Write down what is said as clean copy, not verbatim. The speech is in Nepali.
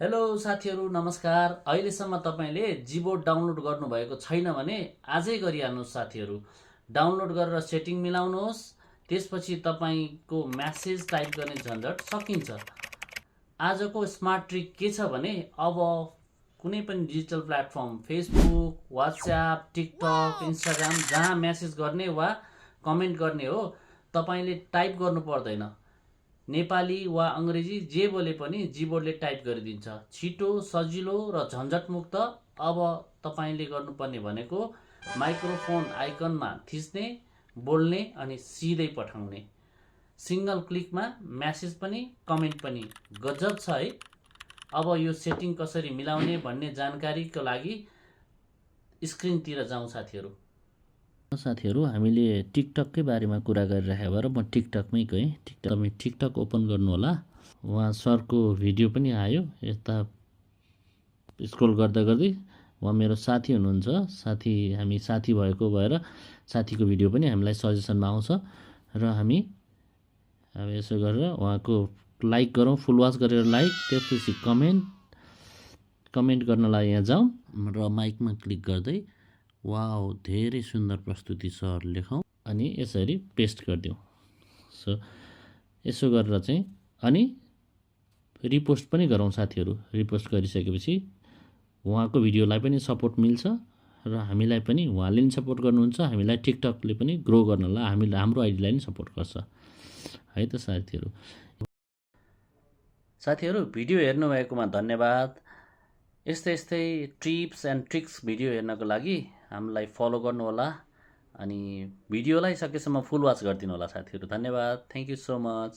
हेलो साथीहरू नमस्कार। अहिलेसम्म तपाईँले जिबोर्ड डाउनलोड गर्नुभएको छैन भने आजै गरिहाल्नुहोस् साथीहरू। डाउनलोड गरेर सेटिङ मिलाउनुहोस्। त्यसपछि तपाईँको म्यासेज टाइप गर्ने झन्झट सकिन्छ। आजको स्मार्ट ट्रिक के छ भने अब कुनै पनि digital platform Facebook, WhatsApp, TikTok, Instagram जहाँ म्यासेज गर्ने वा कमेन्ट गर्ने हो तपाईँले टाइप गर्नु पर्दैन। नेपाली वा अङ्ग्रेजी जे बोले पनि जिबोर्डले टाइप गरिदिन्छ। छिटो, सजिलो र झन्झटमुक्त। अब तपाईँले गर्नुपर्ने भनेको माइक्रोफोन आइकनमा थिच्ने, बोल्ने अनि सिधै पठाउने। सिङ्गल क्लिकमा म्यासेज पनि कमेन्ट पनि। गजब छ है। अब यो सेटिङ कसरी मिलाउने भन्ने जानकारीको लागि स्क्रिनतिर जाउँ साथीहरू। हामीले टिकटककै बारेमा कुरा गरिरहेको भएर म टिकटकमै गएँ। तपाईँ टिकटक ओपन गर्नु होला। उहाँ सरको भिडियो पनि आयो। यता स्क्रोल गर्दा गर्दै उहाँ मेरो साथी हुनुहुन्छ। हामी साथी भएको भएर साथीको भिडियो पनि हामीलाई सजेसनमा आउँछ र हामी अब यसो गरेर उहाँको लाइक गरौँ, फुल वाच गरेर लाइक, त्यसपछि कमेन्ट गर्नलाई यहाँ जाउँ र माइकमा क्लिक गर्दै वाउ धेरै सुन्दर प्रस्तुति सर लेखौँ अनि यसरी पेस्ट गरिदिउँ। सो यसो गरेर चाहिँ अनि रिपोस्ट पनि गरौँ साथीहरू। रिपोस्ट गरिसकेपछि उहाँको भिडियोलाई पनि सपोर्ट मिल्छ र हामीलाई पनि उहाँले पनि सपोर्ट गर्नुहुन्छ। हामीलाई टिकटकले पनि ग्रो गर्नलाई हाम्रो आइडीलाई पनि सपोर्ट गर्छ है त साथीहरू। भिडियो हेर्नुभएकोमा धन्यवाद। यस्तै टिप्स एन्ड ट्रिक्स भिडियो हेर्नको लागि हामीलाई फलो गर्नुहोला अनि भिडियोलाई सकेसम्म फुल वाच गरिदिनु होला साथीहरू। धन्यवाद। Thank you so much.